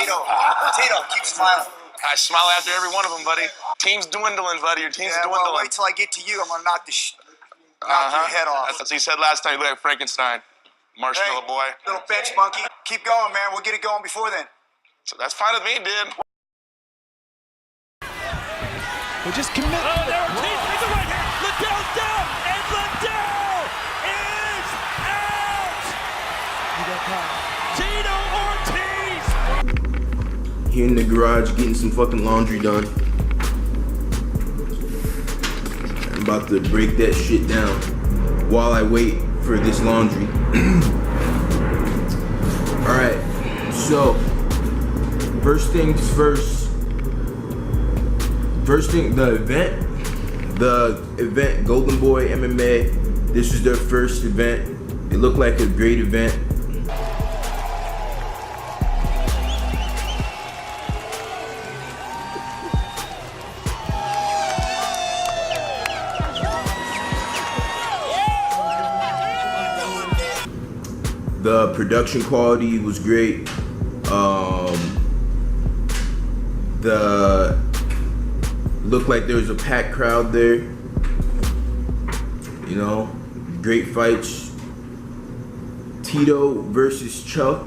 Tito, keep smiling. I smile after every one of them, buddy. Team's dwindling, buddy. Your team's dwindling. Well, wait till I get to you. I'm gonna knock your head off. That's what he said last time. You look like Frankenstein. Marshmallow boy. Little bench monkey. Keep going, man. We'll get it going before then. So that's fine with me, dude. They just commit. Oh, there Ortiz makes the right hand. Liddell's down, and Liddell is out. Tito Ortiz. Here in the garage getting some fucking laundry done. I'm about to break that shit down while I wait for this laundry. Alright, so first things first. The event, Goldenboy MMA. This was their first event. It looked like a great event. The production quality was great. Looked like there was a packed crowd there. You know, great fights. Tito versus Chuck.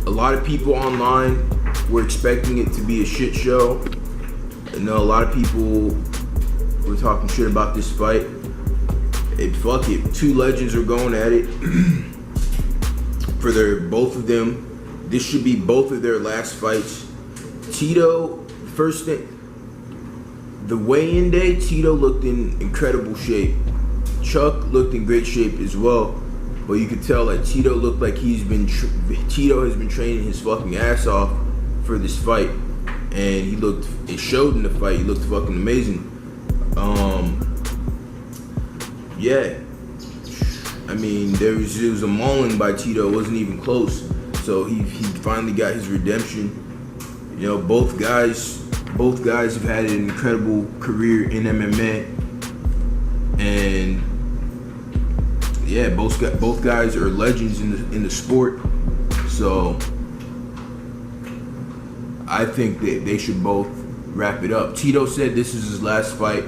A lot of people online were expecting it to be a shit show. I know a lot of people were talking shit about this fight. Fuck it. Two legends are going at it. For both of them. This should be both of their last fights. Tito, first thing, the weigh-in day, Tito looked in incredible shape. Chuck looked in great shape as well. But you could tell that Tito looked like Tito has been training his fucking ass off for this fight. And it showed in the fight, he looked fucking amazing. Yeah, I mean, it was a mauling by Tito. It wasn't even close. So he finally got his redemption. You know, both guys have had an incredible career in MMA, and yeah, both guys are legends in the sport. So I think that they should both wrap it up. Tito said this is his last fight.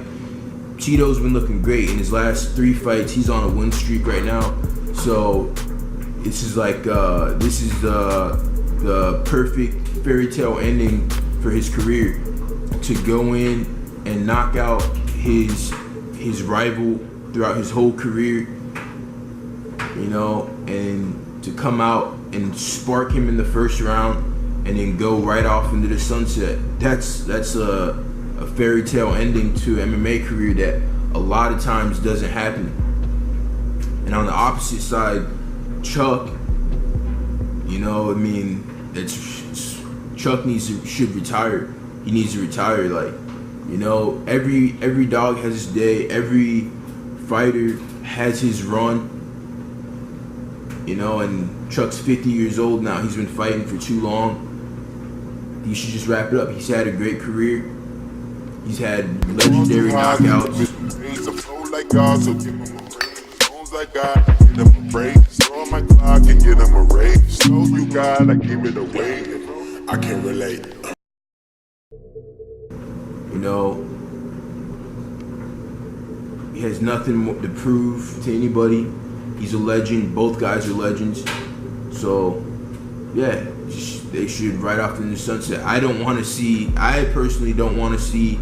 Tito's been looking great in his last 3 fights. He's on a win streak right now. So this is like the perfect fairy tale ending for his career, to go in and knock out his rival throughout his whole career, you know, and to come out and spark him in the first round and then go right off into the sunset. That's a fairy tale ending to an MMA career that a lot of times doesn't happen. And on the opposite side, Chuck, you know, I mean, Chuck should retire. He needs to retire. Like, you know, every dog has his day. Every fighter has his run. You know, and Chuck's 50 years old now. He's been fighting for too long. He should just wrap it up. He's had a great career. He's had legendary knockouts. He's a flow like God, so give him a raise. Bones like God, get him a break. Throw my clock and get him a raise. So you God, I give it away. I can relate. You know, he has nothing more to prove to anybody. He's a legend. Both guys are legends. So, yeah, they should ride off in the sunset. I personally don't want to see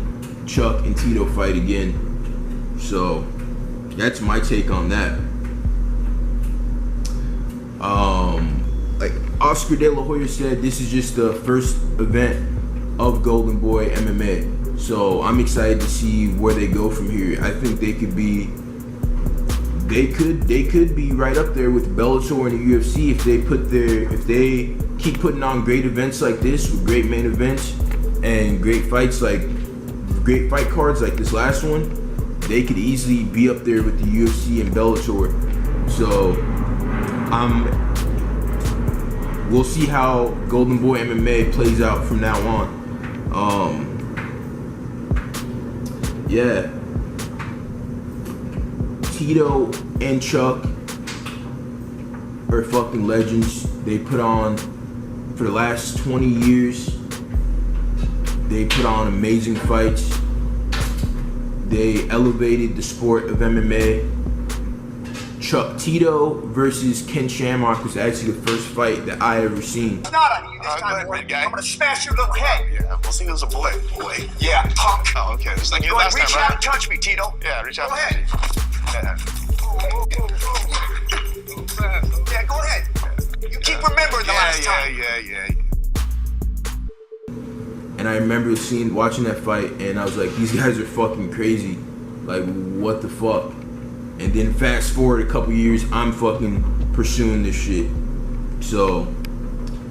Chuck and Tito fight again. So, that's my take on that. Like Oscar De La Hoya said, this is just the first event of Goldenboy MMA. So I'm excited to see where they go from here. I think they could be right up there with Bellator and the UFC if they keep putting on great events like this with great main events and great fights, like great fight cards like this last one. They could easily be up there with the UFC and Bellator. So we'll see how Goldenboy MMA plays out from now on. Yeah, Tito and Chuck, are fucking legends. They put on, for the last 20 years, they put on amazing fights. They elevated the sport of MMA. Tito versus Ken Shamrock was actually the first fight that I ever seen. It's not on you this Go time, ahead, boy. big guy. I'm gonna smash your little head. Yeah, we'll see who's a boy. Boy. Yeah, punk. Oh, okay. Just like you Go ahead, last reach time, out right? and touch me, Tito. Yeah, reach out. Go ahead. Yeah. Yeah, go ahead. You keep remembering the last time. Yeah. And I remember watching that fight, and I was like, these guys are fucking crazy. Like, what the fuck? And then fast forward a couple years, I'm fucking pursuing this shit. So,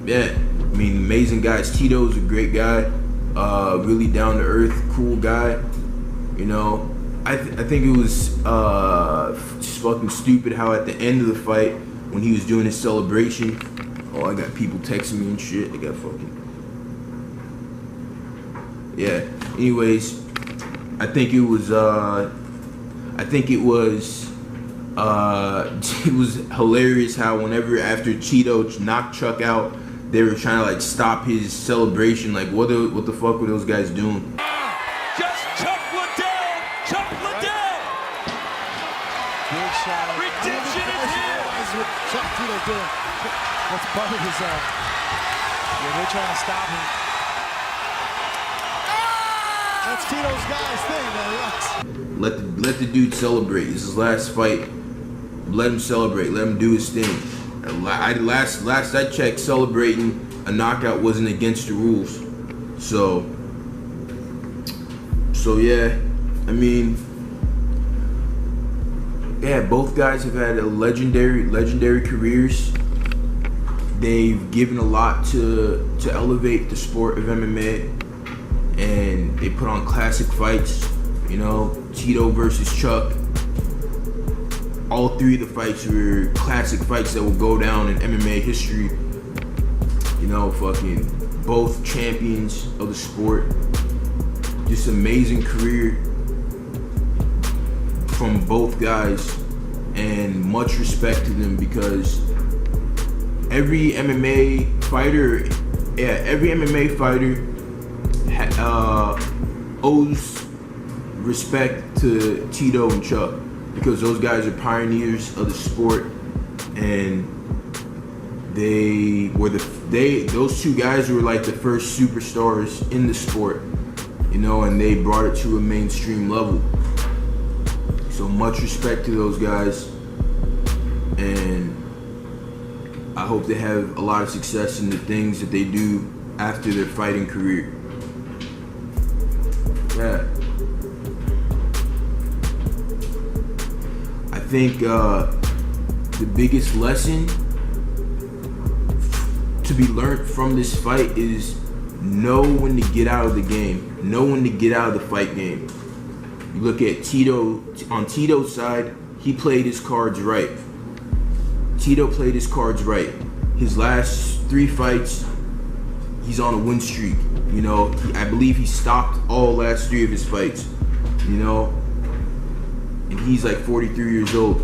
yeah, I mean, amazing guys. Tito's a great guy, really down to earth, cool guy. You know, I think it was just fucking stupid how at the end of the fight, when he was doing his celebration, I got people texting me and shit. I got fucking, yeah. Anyways, I think it was it was hilarious how whenever after Tito knocked Chuck out, they were trying to like stop his celebration. Like what the fuck were those guys doing? Just Chuck Liddell! Chuck Liddell! Big shot. Redemption is here! That's what Chuck Tito doing. That's part of his, yeah, they're trying to stop him. That's Tito's guy's thing, man. Let the dude celebrate. This is his last fight. Let him celebrate. Let him do his thing. Last I checked, celebrating a knockout wasn't against the rules. So yeah, I mean, yeah, both guys have had legendary careers. They've given a lot to elevate the sport of MMA, and they put on classic fights. You know, Tito versus Chuck. All three of the fights were classic fights that will go down in MMA history. You know, fucking both champions of the sport. Just amazing career from both guys, and much respect to them, because every MMA fighter owes respect to Tito and Chuck, because those guys are pioneers of the sport, and those two guys were like the first superstars in the sport, you know, and they brought it to a mainstream level. So much respect to those guys, and I hope they have a lot of success in the things that they do after their fighting career. Yeah. I think the biggest lesson to be learned from this fight is know when to get out of the game. Know when to get out of the fight game. You look at Tito, on Tito's side, he played his cards right. Tito played his cards right. His last 3 fights, he's on a win streak. You know, I believe he stopped all last 3 of his fights. You know, and he's like 43 years old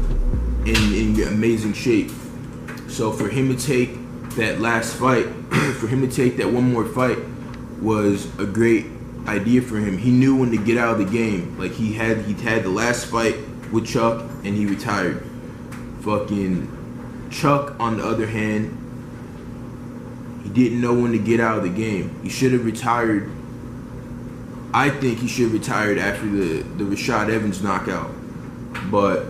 in amazing shape. So for him to take that last fight, for him to take that one more fight, was a great idea for him. He knew when to get out of the game. Like he had the last fight with Chuck and he retired. Fucking Chuck, on the other hand, he didn't know when to get out of the game. He should have retired. I think he should have retired after the Rashad Evans knockout. But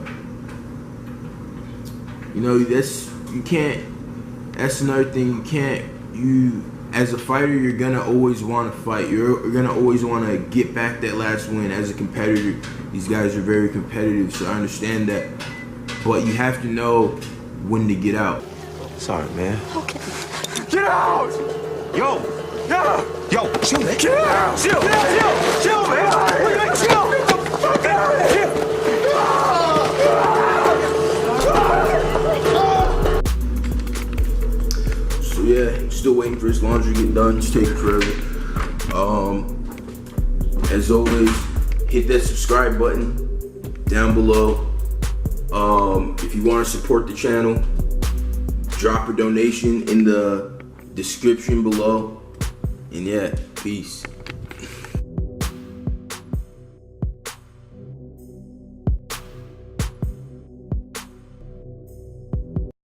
you know, that's another thing. You as a fighter, you're gonna always want to fight. You're gonna always want to get back that last win. As a competitor, these guys are very competitive, so I understand that. But you have to know when to get out. Sorry, man. Okay. Get out! Yo! Yo! Chill, man! Get out! Chill, man! Chill! Get the fuck out of here! So yeah, still waiting for his laundry to get done. It's taking forever. As always, hit that subscribe button down below. If you want to support the channel, drop a donation in the description below. And yeah, peace.